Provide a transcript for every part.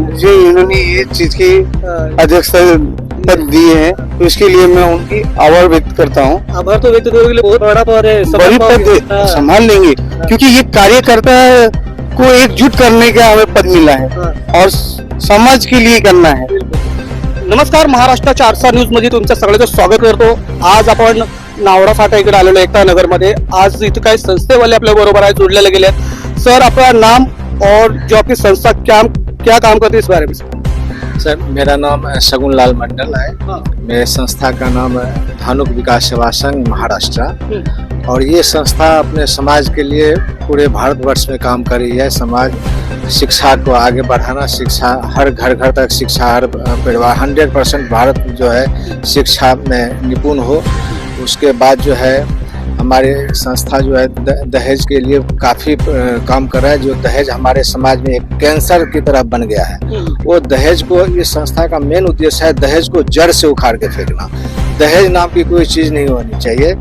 मुझे इन्होंने ये चीज की अध्यक्षता पद दी है, तो इसके लिए मैं उनकी आभार व्यक्त करता हूँ। आभार तो व्यक्त करोगे, के लिए बहुत बड़ा पद है, बड़ी पद संभाल लेंगे, क्योंकि ये कार्यकर्ता को एकजुट करने का हमें पद मिला है और समाज के लिए करना है। नमस्कार, महाराष्ट्राच्या आरसा न्यूज मध्ये तुमचं सगळ्यांचं स्वागत करतो। आज आपण नावडा फाटा इकडे आलेलो एकता नगर मध्ये। आज इथे काही संस्थेवाले आपल्या बरोबर आहे, जोडलेले गेले आहेत। सर, आपका नाम और जो आपकी संस्था क्या काम करती है इस बारे में? सर, मेरा नाम शगुन लाल मंडल है। मेरे संस्था का नाम है धानुक विकास सेवा संघ महाराष्ट्र, और ये संस्था अपने समाज के लिए पूरे भारतवर्ष में काम कर रही है। समाज शिक्षा को आगे बढ़ाना, शिक्षा हर घर घर तक शिक्षा, हर परिवार 100% भारत जो है शिक्षा में निपुण हो। उसके बाद जो है हमारे संस्था जो है दहेज के लिए काफ़ी काम कर रहा है। जो दहेज हमारे समाज में एक कैंसर की तरह बन गया है, वो दहेज को, इस संस्था का मेन उद्देश्य है दहेज को जड़ से उखाड़ के फेंकना। दहेज नाम की कोई चीज़ नहीं होनी चाहिए।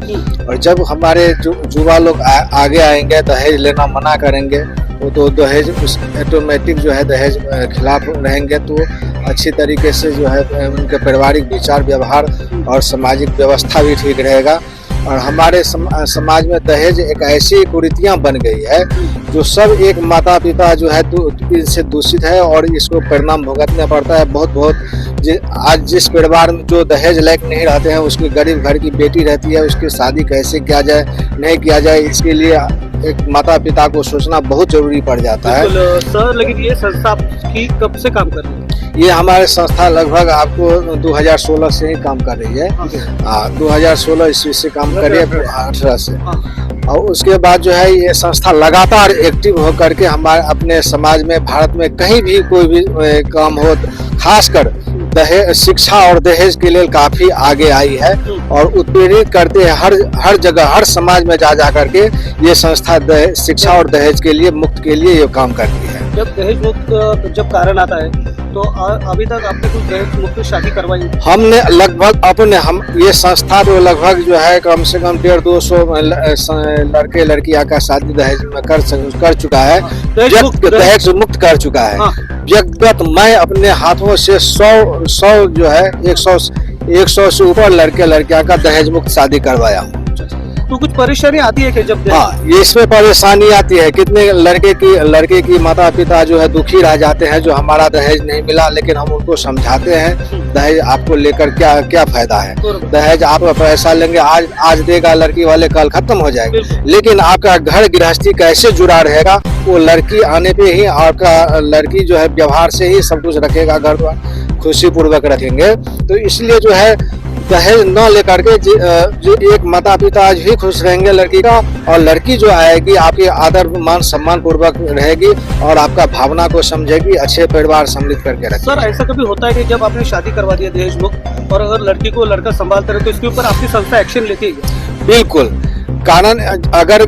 और जब हमारे जो युवा लोग आगे आएंगे, दहेज लेना मना करेंगे, वो तो दहेज उस ऑटोमेटिक जो है दहेज खिलाफ रहेंगे, तो अच्छी तरीके से जो है उनके पारिवारिक विचार व्यवहार और सामाजिक व्यवस्था भी ठीक रहेगा। और हमारे समाज में दहेज एक ऐसी कुरीतियाँ बन गई है जो सब एक माता पिता जो है इनसे दूषित है, और इसको परिणाम भुगतना पड़ता है। बहुत आज जिस परिवार में जो दहेज लायक नहीं रहते हैं, उसकी गरीब घर की बेटी रहती है, उसकी शादी कैसे किया जाए, नहीं किया जाए, इसके लिए एक माता पिता को सोचना बहुत जरूरी पड़ जाता है। सर, लेकिन ये संस्था की कब से काम कर रही है? ये हमारे संस्था लगभग आपको 2016 से ही काम कर रही है। 2016 ईस्वी से काम कर रही है, 18 से। और उसके बाद जो है ये संस्था लगातार एक्टिव होकर के हमारे अपने समाज में, भारत में कहीं भी कोई भी काम हो, खासकर दहेज, शिक्षा और दहेज के लिए काफी आगे आई है और उत्प्रेरित करते हैं हर जगह, हर समाज में जा करके ये संस्था शिक्षा और दहेज के लिए, मुक्त के लिए ये काम करती है। जब दहेज मुक्त जब कारण आता है, तो अभी तक आपने कुछ दहेज मुक्त शादी करवाई? हमने लगभग हम ये संस्था तो लगभग जो है कम से कम 150-200 लड़के लड़कियां का शादी दहेज में कर चुका है, दहेज मुक्त कर चुका है। व्यक्तिगत मैं अपने हाथों से 100 जो है 100 से ऊपर लड़के लड़कियां का दहेज मुक्त शादी करवाया हूँ। तो कुछ परेशानी आती है कि जब? हाँ, इसमें परेशानी आती है। कितने लड़के की माता पिता जो है दुखी रह जाते हैं, जो हमारा दहेज नहीं मिला, लेकिन हम उनको समझाते हैं दहेज आपको लेकर क्या फायदा है। दहेज आप पैसा लेंगे, आज देगा लड़की वाले, कल खत्म हो जाएगा, लेकिन आपका घर गृहस्थी कैसे जुड़ा रहेगा, वो लड़की आने पे ही आपका लड़की जो है व्यवहार से ही सब कुछ रखेगा, घर द्वार खुशी पूर्वक रखेंगे। तो इसलिए जो है दहेज न लेकर के जो एक माता पिता आज भी खुश रहेंगे लड़की का, और लड़की जो आएगी आपके आदर मान सम्मान पूर्वक रहेगी और आपका भावना को समझेगी, अच्छे परिवार सम्मिलित करके रखेगी। सर, ऐसा कभी होता है कि जब आपने शादी करवा दिया दहेज मुक्त, और अगर लड़की को लड़का संभालते रहे, तो इसके ऊपर आपकी संस्था एक्शन लेती है? बिल्कुल। कारण अगर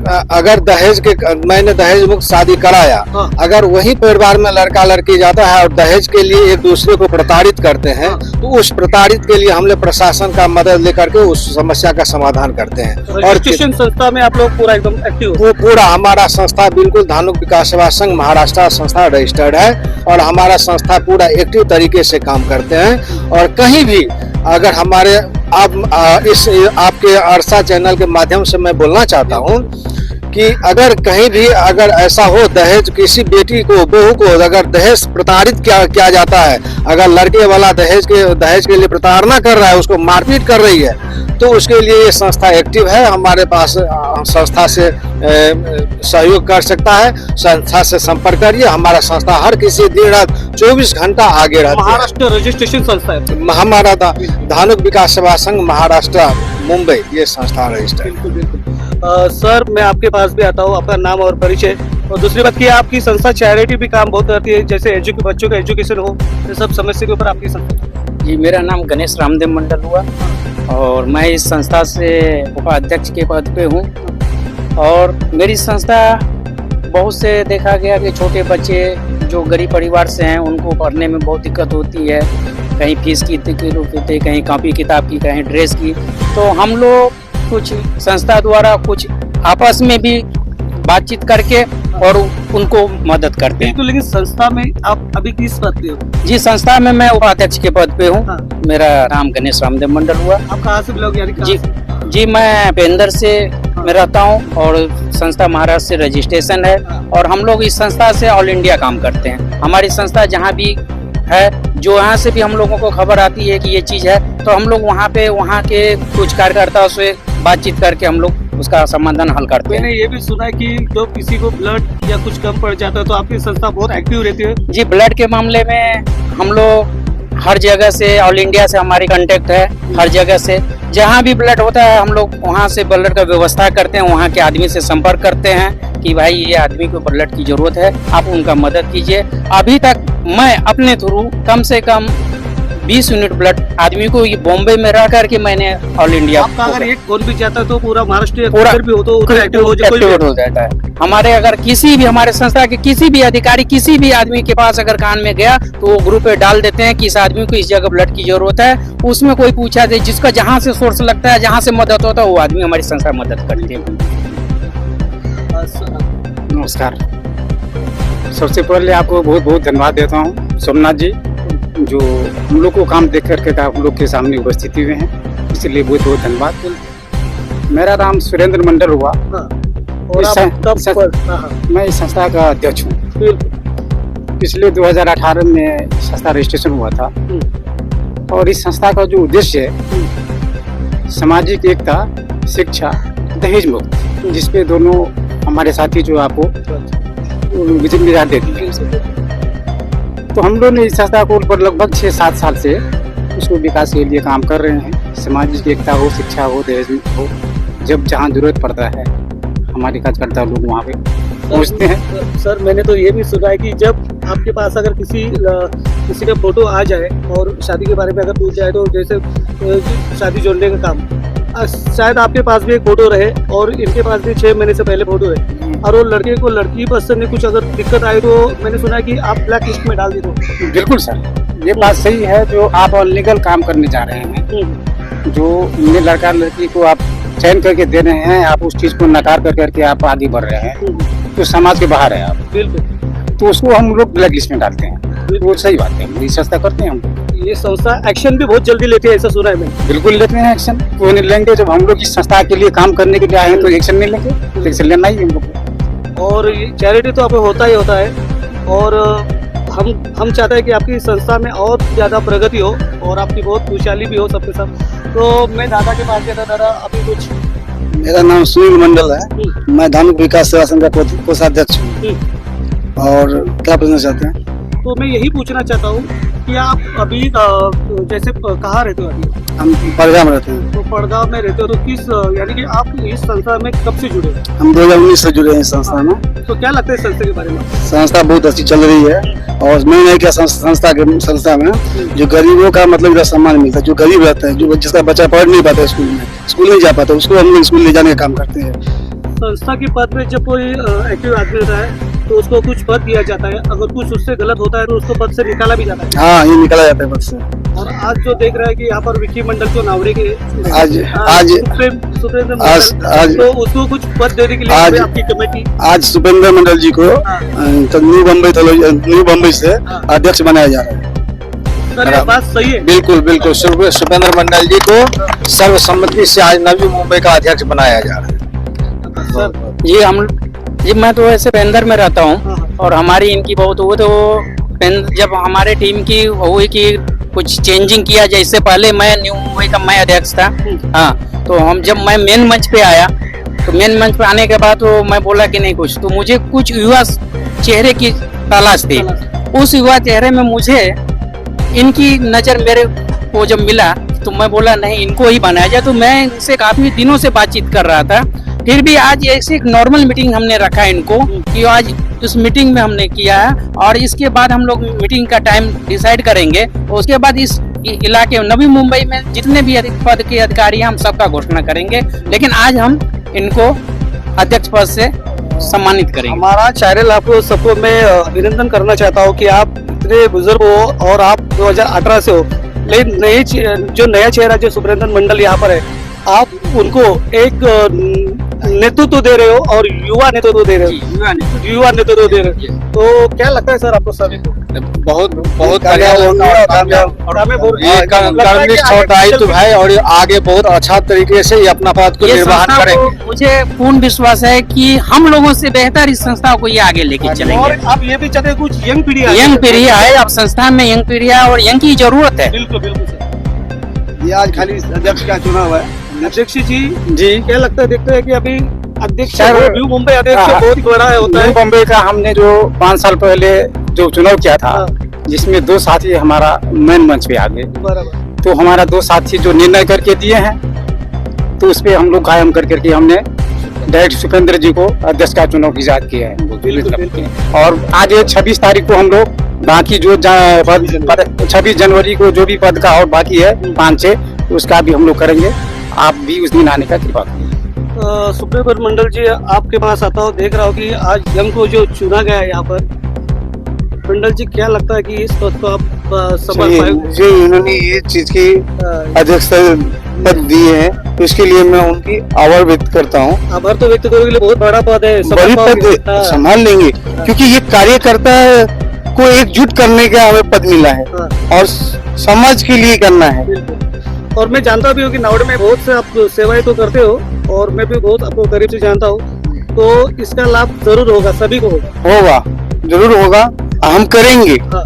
मैंने दहेज मुक्त शादी कराया, अगर वही परिवार में लड़का लड़की जाता है और दहेज के लिए एक दूसरे को प्रताड़ित करते हैं, तो उस प्रताड़ित के लिए हम लोग प्रशासन का मदद लेकर के उस समस्या का समाधान करते हैं। और संस्था में आप लोग पूरा एकदम एक्टिव हो? पूरा हमारा संस्था बिल्कुल धानुक विकास सेवा संघ महाराष्ट्र संस्था रजिस्टर्ड है, और हमारा संस्था पूरा एक्टिव तरीके से काम करते हैं। और कहीं भी अगर हमारे इस आपके अरसा चैनल के माध्यम से मैं बोलना चाहता हूँ कि अगर कहीं भी अगर ऐसा हो, दहेज किसी बेटी को, बहू को अगर दहेज प्रताड़ित किया जाता है, अगर लड़के वाला दहेज के लिए प्रताड़ना कर रहा है, उसको मारपीट कर रही है, तो उसके लिए ये संस्था एक्टिव है। हमारे पास संस्था से सहयोग कर सकता है, संस्था से संपर्क करिए। हमारा संस्था हर किसी दिन रात 24 घंटा आगे रहता है। महाराष्ट्र रजिस्ट्रेशन संस्था है हमारा धानुक विकास सेवा संघ महाराष्ट्र मुंबई, ये संस्था रजिस्टर्ड। सर, मैं आपके पास भी आता हूँ, आपका नाम और परिचय। और दूसरी बात की, आपकी संस्था चैरिटी भी काम बहुत करती है, जैसे बच्चों का एजुकेशन हो, ये सब समस्या के ऊपर आपकी संस्था? जी, मेरा नाम गणेश रामदेव मंडल हुआ, और मैं इस संस्था से उपाध्यक्ष के पद पे हूँ। और मेरी संस्था बहुत से देखा गया कि छोटे बच्चे जो गरीब परिवार से हैं, उनको पढ़ने में बहुत दिक्कत होती है, कहीं फीस की दिक्कत होती है, कहीं कॉपी किताब की, कहीं ड्रेस की। तो हम लोग कुछ संस्था द्वारा कुछ आपस में भी बातचीत करके और उनको मदद करते हैं। बिल्कुल, लेकिन संस्था में आप अभी किस पद पे हो? जी, संस्था में मैं उपाध्यक्ष के पद पे हूँ। हाँ। मेरा नाम गणेश रामदेव मंडल हुआ। आप कहाँ से बिलोंग, यानी कहाँ जी से? जी, मैं पेंदर से मैं रहता हूँ और संस्था महाराष्ट्र से रजिस्ट्रेशन है और हम लोग इस संस्था से ऑल इंडिया काम करते हैं। हमारी संस्था जहाँ भी है, जो यहाँ से भी हम लोगों को खबर आती है कि ये चीज है, तो हम लोग वहाँ पे वहाँ के कुछ कार्यकर्ताओं से बातचीत करके हम लोग उसका समाधान हल करते मैंने हैं। ये भी सुना है कि जो किसी को ब्लड या कुछ कम पड़ जाता है तो आपकी संस्था बहुत एक्टिव रहती है। जी, ब्लड के मामले में हम लोग हर जगह से, ऑल इंडिया से हमारी कांटेक्ट है। हर जगह से जहाँ भी ब्लड होता है हम लोग वहाँ से ब्लड का व्यवस्था करते हैं। वहाँ के आदमी से संपर्क करते हैं कि भाई ये आदमी को ब्लड की जरूरत है, आप उनका मदद कीजिए। अभी तक मैं अपने थ्रू कम से कम 20 यूनिट ब्लड आदमी को ये बॉम्बे में रह करके मैंने ऑल इंडिया आपका अगर एक कौन भी जाता है तो पूरा महाराष्ट्र या पूरा- किधर भी हो तो उधर एक्टिव हो जाए, कोई भी- एक्टिवेट हो जाता है। हमारे अगर किसी भी हमारे संस्था के किसी भी अधिकारी किसी भी आदमी के पास अगर कान में गया तो वो ग्रुप पे डाल देते हैं कि इस आदमी को इस जगह ब्लड की जरूरत है। उसमें कोई पूछा दे, जिसका जहाँ से सोर्स लगता है, जहाँ से मदद होता है, वो आदमी हमारी संस्था मदद करती है। नमस्कार। सबसे पहले आपको बहुत बहुत धन्यवाद देता हूँ सोमनाथ जी, जो हम लोग को काम देख करके आप लोग के सामने उपस्थिति हुए हैं, इसलिए बहुत बहुत धन्यवाद। मेरा नाम सुरेंद्र मंडल हुआ। हाँ। और आप इस- कब इस- पर- हाँ, हाँ, मैं इस संस्था का अध्यक्ष हूँ। बिल्कुल। पिछले 2018 में संस्था रजिस्ट्रेशन हुआ था और इस संस्था का जो उद्देश्य है सामाजिक एकता, शिक्षा, दहेज मुक्त, जिसपे दोनों हमारे साथी जो आपको विजिट मिला देती है। तो हम लोग ने इस संस्था को ऊपर लगभग 6-7 साल से उसको विकास के लिए काम कर रहे हैं। सामाजिक एकता हो, शिक्षा हो, दहेज मुक्त हो, जब जहाँ जरूरत पड़ता है हमारे कार्यकर्ता लोग वहाँ पे पहुँचते हैं। सर, मैंने तो ये भी सुना है कि जब आपके पास अगर किसी का फोटो आ जाए और शादी के बारे में अगर पूछ जाए, तो जैसे शादी जोड़ने का काम, शायद आपके पास भी एक फोटो रहे और इनके पास भी 6 महीने से पहले फोटो है, और वो लड़के को लड़की पसंद में कुछ अगर दिक्कत आई तो मैंने सुना है कि आप ब्लैक लिस्ट में डाल दी दो। बिल्कुल सर, ये बात सही है। जो आप लीगल काम करने जा रहे हैं, जो ये लड़का लड़की को आप चयन करके दे रहे हैं, आप उस चीज को नकार कर करके आप आगे बढ़ रहे हैं, तो समाज के बाहर है आप, बिल्कुल। तो उसको हम लोग ब्लैक लिस्ट में डालते हैं। वो सही बात है, ये सस्ता करते हैं हम। ये संस्था एक्शन भी बहुत जल्दी लेती है, ऐसा सुना है मैंने। बिल्कुल लेते हैं एक्शन, क्यों नहीं लेंगे। जब हम लोग इस संस्था के लिए काम करने के लिए आए हैं तो एक्शन नहीं लेंगे, तो एक्शन लेना ही है हम लोग को। और ये चैरिटी तो आपको होता ही होता है, और हम चाहते हैं कि आपकी संस्था में और ज़्यादा प्रगति हो और आपकी बहुत खुशहाली भी हो सबके साथ। तो मैं दादा के पास गया था। दादा, अभी कुछ मेरा नाम सुनील मंडल है। मैं धानुक विकास सेवा संघ का कोषाध्यक्ष हूँ। और क्या पूछना चाहते हैं? तो मैं यही पूछना चाहता हूँ कि आप अभी जैसे कहाँ रहते हो अभी? हम पड़गाम में रहते हैं। तो पड़गांव में रहते हो, तो किस यानी कि आप इस संस्था में कब से जुड़े हो? हम 2019 से जुड़े हैं इस संस्था में। तो क्या लगता है इस संस्था के बारे में? संस्था बहुत अच्छी चल रही है और मैं नहीं क्या संस्था में जो गरीबों का मतलब इधर सम्मान मिलता है। जो गरीब रहता है, जो जिसका बच्चा पढ़ नहीं पाता स्कूल नहीं जा पाता, उसको हम लोग स्कूल ले जाने का काम करते हैं। संस्था के पद में जब कोई एक्टिव आदमी रहता है तो उसको कुछ पद दिया जाता है, अगर कुछ उससे गलत होता है तो उसको पद से निकाला भी जाता है। हाँ, ये निकाला जाता है पद से। और आज जो देख रहा है कि यहाँ पर विक्की मंडल जो नावरे के आज सुप्रेंद्र आज- मंडल, तो उसको कुछ पद देने के लिए आज- आपकी कमेटी आज सुपेंद्र मंडल जी को तो न्यू बम्बई से अध्यक्ष बनाया जा रहा है। सर, ये बात सही है? बिल्कुल बिल्कुल, सुपेंद्र मंडल जी को सर्वसम्मति से आज नवी मुंबई का अध्यक्ष बनाया जा रहा है। सर, जी मैं तो ऐसे पेंदर में रहता हूँ हाँ। और हमारी इनकी बहुत वो तो जब हमारे टीम की हुई कि कुछ चेंजिंग किया जाए, इससे पहले मैं न्यू मुंबई का मैं अध्यक्ष था। हाँ, तो जब मैं मेन मंच पे आया, तो मेन मंच पे आने के बाद तो मैं बोला कि नहीं कुछ, तो मुझे कुछ युवा चेहरे की तलाश थी। उस युवा चेहरे में मुझे इनकी नज़र मेरे को जब मिला तो मैं बोला नहीं, इनको ही बनाया जाए। तो मैं इनसे काफी दिनों से बातचीत कर रहा था, फिर भी आज ऐसे एक नॉर्मल मीटिंग हमने रखा इनको कि आज उस मीटिंग में हमने किया है, और इसके बाद हम लोग मीटिंग का टाइम डिसाइड करेंगे। उसके बाद इस इलाके नवी मुंबई में जितने भी पद के अधिकारी हैं हम सबका घोषणा करेंगे, लेकिन आज हम इनको अध्यक्ष पद से सम्मानित करेंगे। हमारा चैनल आपको सबको मैं अभिनंदन करना चाहता हूँ कि आप इतने बुजुर्ग हो और आप 2018 से हो, लेकिन जो नया चेहरा जो सुप्रेंद्र मंडल यहाँ पर है, आप उनको एक नेतृत्व दे रहे हो और युवा नेतृत्व दे रहे हो, युवा नेतृत्व दे रहे हो, तो क्या लगता है सर आपको सभी को? बहुत बहुत बढ़िया ये कर्मनिष्ठ और दायित्व है और ये आगे बहुत अच्छा तरीके से ये अपना पद को ये निर्वहन संस्था करेंगे। को मुझे पूर्ण विश्वास है कि हम लोगों से बेहतर इस संस्था को ये आगे लेके और चलेंगे। आप ये भी चाहते हैं कुछ यंग पीढ़ी आए? यंग पीढ़ी है, अब संस्थान में यंग पीढ़ी है और यंग की जरूरत है। बिल्कुल बिल्कुल सर। ये आज खाली अध्यक्ष का चुनाव है। अध्यक्ष जी जी क्या लगता है, देखते हैं कि अभी अध्यक्ष सर, न्यू मुंबई अध्यक्ष हाँ, बहुत बड़ा होता है। न्यू बॉम्बे का हमने जो 5 साल पहले जो चुनाव किया था, जिसमें 2 साथी हमारा मेन मंच पे आ गए, बराबर। तो हमारा 2 साथी जो निर्णय करके दिए हैं, तो उस पे हम लोग कायम कर करके हमने डायरेक्ट सुपेंद्र जी को अध्यक्ष का चुनाव इजाद किया है। और आज 26 तारीख को हम लोग बाकी जो 26 जनवरी को जो भी पद का और बाकी है 5-6, उसका भी हम लोग करेंगे। आप भी उस दिन आने का कृपा करें। सुप्रीम मंडल जी, आपके पास आता हूँ, देख रहा हूँ कि आज यंग को जो चुना गया है यहाँ पर, मंडल जी क्या लगता है कि इस पद को आप संभाल पाएंगे? जो इन्होंने ये चीज की अध्यक्ष पद दिए हैं, तो इसके लिए मैं उनकी आभार व्यक्त करता हूँ। आभार तो व्यक्त करोगे, के लिए बहुत बड़ा पद है, बड़ी पद हाँ, संभाल लेंगे, क्योंकि ये कार्यकर्ता को एकजुट करने का हमें पद मिला है हाँ, और समाज के लिए करना है। बिल्कुल। और मैं जानता भी हूँ कि नावड़ में बहुत से आप सेवाएं तो करते हो और मैं भी बहुत आपको करीब से जानता हूँ, तो इसका लाभ जरूर होगा, सभी को होगा। होगा, जरूर होगा, हम करेंगे। हाँ।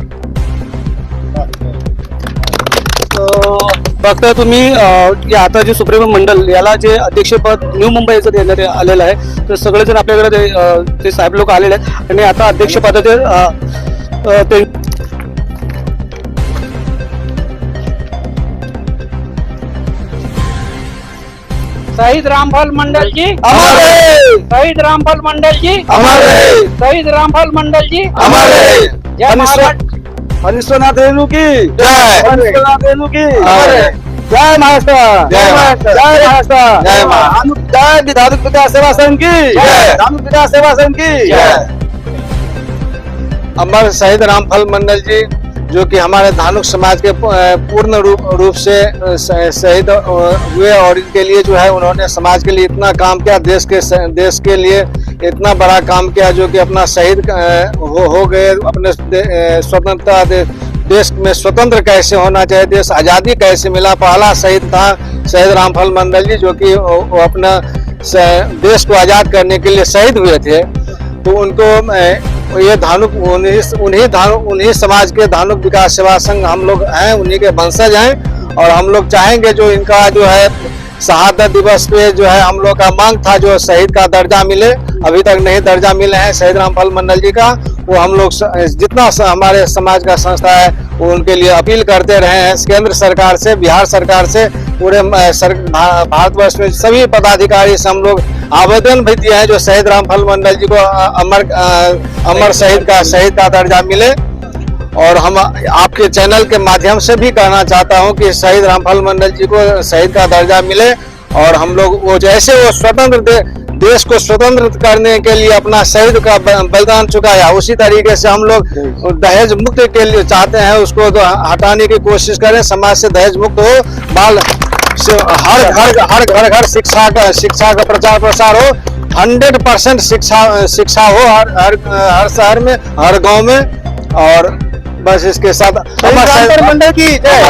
फक्त तुम्ही जे आता जे सुप्रीम मंडल याला जे अध्यक्षपद न्यू मुंबई याचं देण्यात आलेलं आहे, तर सगळेजण आपल्याकडे ते साहेब लोक आलेले आहेत आणि आता अध्यक्षपदाचे ते शहीद रामफल मंडल जी, हमारे शहीद रामफल मंडल जी, हमारे शहीद रामफल मंडल जी, हमारे जय महाराष्ट्र। हरीश्वरनाथ रेणु की जय। हरीश्वरनाथ रेणु की हमारे। जय महाराष्ट्र, जय महाराष्ट्र, जय महाराष्ट्र, जय महाराष्ट्र। जय धानुक विकास सेवा संघ की जय। धानुक विकास सेवा संघ की अमर शहीद रामफल मंडल जी, जो कि हमारे धानुक समाज के पूर्ण रूप से शहीद हुए और इनके लिए जो है उन्होंने समाज के लिए इतना काम किया, देश के लिए इतना बड़ा काम किया, जो कि अपना शहीद हो गए। अपने स्वतंत्रता देश में स्वतंत्र कैसे होना चाहिए, देश आज़ादी कैसे मिला, पहला शहीद था शहीद रामफल मंडल जी, जो कि वो अपना देश को आज़ाद करने के लिए शहीद हुए थे। तो उनको ये धानुक उन्हीं समाज के धानुक विकास सेवा संघ हम लोग हैं, उन्हीं के वंशज हैं। और हम लोग चाहेंगे जो इनका जो है शहादत दिवस पे जो है हम लोग का मांग था जो शहीद का दर्जा मिले, अभी तक नहीं दर्जा मिले हैं शहीद रामफल मंडल जी का, वो हम लोग जितना हमारे समाज का संस्था है वो उनके लिए अपील करते रहे हैं। केंद्र सरकार से, बिहार सरकार से, पूरे भारतवर्ष में सभी पदाधिकारी से हम लोग आवेदन भी दिए हैं जो शहीद रामफल मंडल जी को अमर शहीद का दर्जा मिले। और हम आपके चैनल के माध्यम से भी कहना चाहता हूं कि शहीद रामफल मंडल जी को शहीद का दर्जा मिले और हम लोग वो जैसे वो स्वतंत्र देश को स्वतंत्र करने के लिए अपना शहीद का बलिदान चुकाया, उसी तरीके से हम लोग दहेज मुक्त के लिए चाहते हैं, उसको तो हटाने की कोशिश करें, समाज से दहेज मुक्त हो, बाल हर घर शिक्षा का प्रचार प्रसार हो, 100% शिक्षा हो हर शहर में, हर गांव में। और बस इसके साथ मंडल की जय।